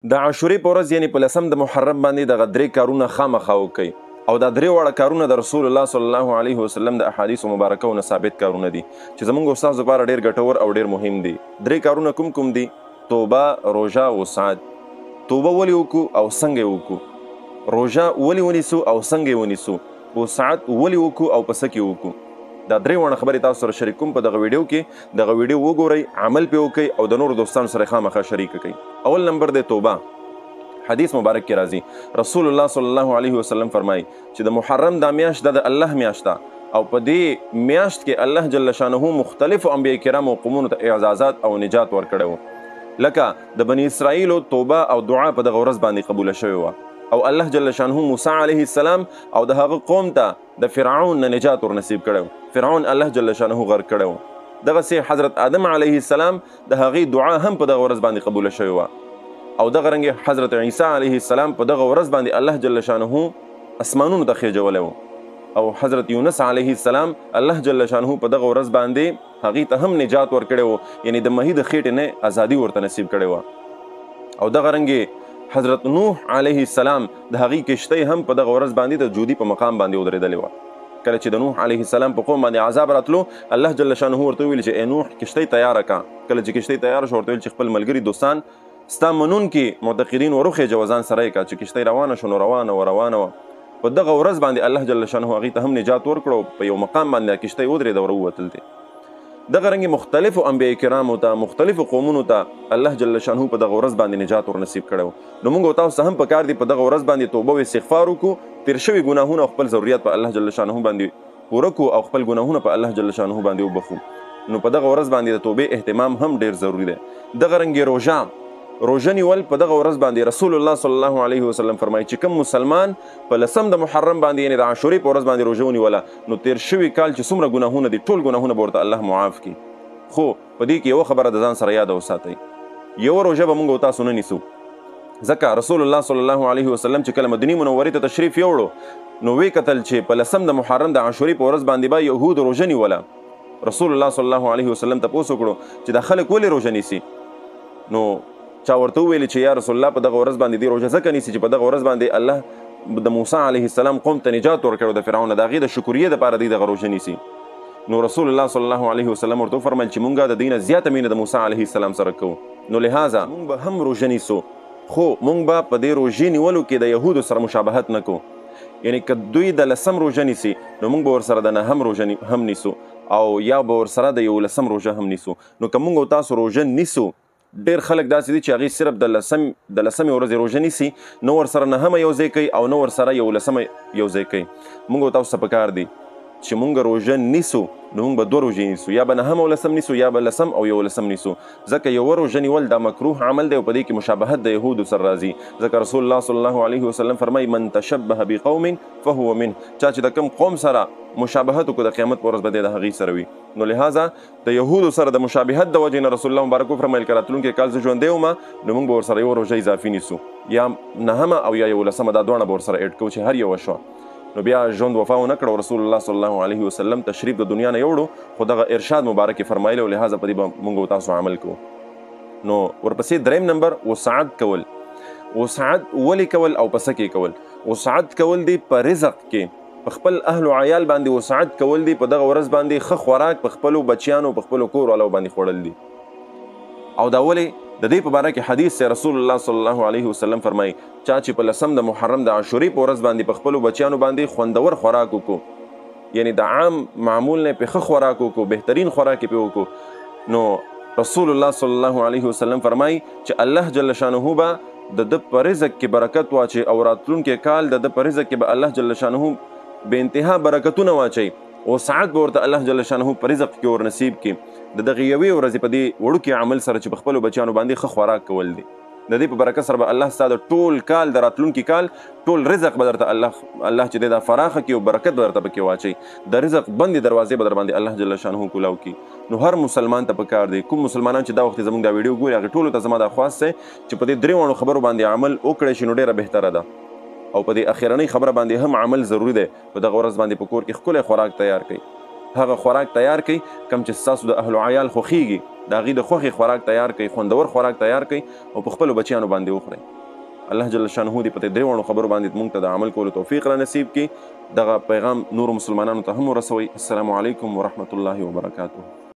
د عاشورې په ورځ یعنی په 10 د محرم باندې دغه درې کارونه خامخا وکړئ او دا درې واړه کارونه د رسول الله صلی الله علیه وسلم د احادیثو مبارکو ثابت کارونه دي چې زمونږ استاد لپاره ډیر ګټور او ډیر مهم دي. درې کارونه کوم کوم دي؟ توبه، روژه او سعد. توبه ولې وکړو او څنګه وکړو؟ روژه ولې ونیسو او څنګه ونیسو؟ او سعد ولې وکړو او په څه کې وکړو؟ دا درې وړه خبرې تاسو سره شریک کوم په دغه ویډیو کې. دغه ویډیو وګورئ، عمل پې وکړئ او د نورو دوستانو سره خامخا شریک کړئ. اول نمبر دی توبه. حدیث مبارک کې راځي رسول الله صلی الله علیه وسلم فرمایي چې د محرم دا میاشت د الله میاشت او په دې میاشت کې الله جل شانه مختلفو انبیاء کرام او قومونو ته اعزازات او نجات ورکړی، لکه د بني اسرائیلو توبه او دعا په دغه ورځ باندې قبوله شوې وه او الله جل شانه موسی علیه السلام او د هغه قوم ته د فرعون نه نجات ورنصیب کړی. فرعون الله جل شانه غرق کړی. دغسې حضرت آدم علیه السلام د هغې دعا هم په دغه ورځ باندې قبوله شوې وه او دغه رنګې حضرت عیسی علیه السلام په دغه ورځ باندې الله جل شانه اسمانونو ته خېجولی و او حضرت یونس علیه السلام الله جل شانه په دغه ورځ باندې هغې ته هم نجات ورکړی و، یعنی د مهي د خېټې نه ازادي ورته نصیب کړې وه. او دغه رنګې حضرت نوح علیه السلام د هغې کشتۍ هم په دغه ورځ باندې د جودي په مقام باندې ودرېدلې وه. کله چې د نوح علیه السلام په قوم باندې عذاب راتلو، الله جل شانه ورته وویل چې ای نوح کشتۍ تیاره کا. کله چې کشتۍ تیاره شوه ورته ویل چې خپل ملګري دوستان ستا منونکي معتقدین وروخېجه وځان سره یې که چې کشتۍ روانه شو نو روانه وه. په دغه ورځ باندې الله جل شانه هغې ته هم نجات ورکړو، په یو مقام باندې کشتۍ ودرېده او راووتل دي. دغه رنګې مختلفو انبیاء کرامو ته مختلفو قومونو ته الله جل شانه په دغه ورځ باندې نجات ورنصیب کړی. نو موږ او تاسو هم پکار دي په دغه ورځ باندې توبه او استغفار وکړو، تېر شوي ګناهونه او خپل ضرورت په الله جل شانه باندې پوره کړو او خپل ګناهونه په الله جل شانه باندې وبخو. نو په دغه ورځ باندې د توبې اهتمام هم ډیر ضروری دی. دغه رنګې روژه نیول په دغه ورځ باندې رسول الله صلی الله علیه وسلم فرمایي چې کوم مسلمان په 10 د محرم باندې یعنی د عاشورې په ورځ باندې روژه ونیوله نو تېر شوي کال چې څومره ګناهونه دي ټول ګناهونه به ورته الله معاف کړي. خو په دې کې یوه خبره د ځان سره یاده وساتئ، یوه روژه به موږ او تاسو نه نیسو، ځکه رسول الله صلی الله علیه وسلم چې کله مدینې منورې ته تشریف یوړو نو ویې کتل چې په 10 د محرم د عاشورې په ورځ باندې به یهود روژه نیوله. رسول الله صلی الله علیه وسلم تپوس وکړو چې دا خلک ولې روژه نیسي؟ نو چا ورته وویل چې یا رسول الله په دغه ورځ باندې دې روژه ځکه نیسي چې په دغه ورځ باندې الله د موسی علیه السلام قوم ته نجات ورکړو د فرعون، د هغې د شکریې دپاره دی دغه روژه نیسي. نو رسول الله صلی الله علیه وسلم ورته وفرمیل چې مونږ د دې نه زیاته مینه د موسی علیه السلام سره کوو، نو لهذا مونږ به هم روژه نیسو، خو مونږ به په دې روژې نیولو کې د یهودو سره مشابهت نه کوو. یعنی که دوی د 10 روژه نیسي نو مونږ به ورسره د 9 روژه هم نیسو او یا به ورسره د 11 روژه هم نیسو. نو که مونږ او تاسو روژه نیسو، ډېر خلک داسې دي چې هغې صرف د 10 ورځې روژه نیسي، نو ورسره 9 یو ځای کوي او نو ورسره 11 یو ځای کوي. مونږ او تاسو ته پکار دي چې مونږ روژه نیسو نو مونږ به 2 روژې نیسو، یا به 9 او 10 نیسو یا به 10 او 11 نیسو، ځکه یوه روژه نیول دا مکروه عمل دی او په دې کې مشابهت د یهودو سره راځي. ځکه رسول الله صلی الله علیه وسلم فرمایي من تشبه بقوم فهو منه، چا چې د کوم قوم سره مشابهت وکړو د قیامت په ورځ به دی د هغې سره وي. نو لهذا د یهودو سره د مشابهت د وجې نه رسول الله مبارک وفرمیل که راتلونکي کال زه ژوندی ومه نو موږ به ورسره یوه روژه اضافي نیسو، یا 9 او یا 11 دا دواړه به ورسره اډ کوو چې هر یوه شوه. نو بیا ژوند وفا ونه کړو، رسول الله صلی الله علیه وسلم تشریف د دنیا نه یوړو، خو دغه ارشاد مبارک یې فرمایلی او لهذا په دې به موږ او تاسو عمل کوو. نو ورپسې دریم نمبر وسعت کول. وسعت ولې کول او په څه کې کول؟ وسعت کول دی په رزق کې، په خپل اهل و عیال باندې وسعت کول دی، په دغه ورځ باندې ښه خوراک په خپلو بچیانو په خپلو کور والو باندې خوړل دي. او دا ولې؟ د دې په باره کې حدیث سے رسول الله صلی الله علیه وسلم فرمایي چا چې په 10 د محرم د عاشورې په ورځ باندې په خپلو بچیانو باندې خوندور خوراک وکړو، یعنی د عام معمول نه پې ښه خوراک وکړو، بهترین خوراک یې پې وکړو، نو رسول الله صلی الله علیه وسلم فرمایي چې الله جل شانه به د ده په رزق کې برکت واچي او راتلونکی کال د ده په رزق کې به الله جل شانه بې انتها برکتونه واچي او سعادت به ورته الله جل شانه په رزق کې ورنصیب کړي. د دغې یوې ورځې په دې وړوکي عمل سره چې په خپلو بچیانو باندې ښه خوراک کول دي، د دې په برکت سره به الله ستا د ټول کال د راتلونکي کال ټول رزق به درته الله چې دی دا فراخه کړي او برکت به درته پکې واچوي، د رزق بندې دروازې به در باندې الله جل شانه کولاو کړي. نو هر مسلمان ته پکار دی، کوم مسلمانان چې دا وخت زموږ دا ویډیو ګوري هغې ټولو ته زما دا خواست دی چې په دې 3 خبرو باندې عمل وکړی شي نو ډېره بهتره ده، او په دې اخرنۍ خبره باندې هم عمل ضروري دی. په دغه ورځ باندې په کور کې ښکلی خوراک تیار کړئ، هغه خوراک تیار کړئ کوم چې ستاسو د اهل عیال خوښیږي د هغې د خوښې خوراک تیار کړئ، خوندور خوراک تیار کړئ او په خپلو بچیانو باندې وخورئ. الله جل شانه دې په دې دریو خبرو باندې موږ ته د عمل کولو توفیق را نصیب کړي. دغه پیغام نورو مسلمانانو ته هم ورسوئ. السلام علیکم ورحمة الله وبرکاته.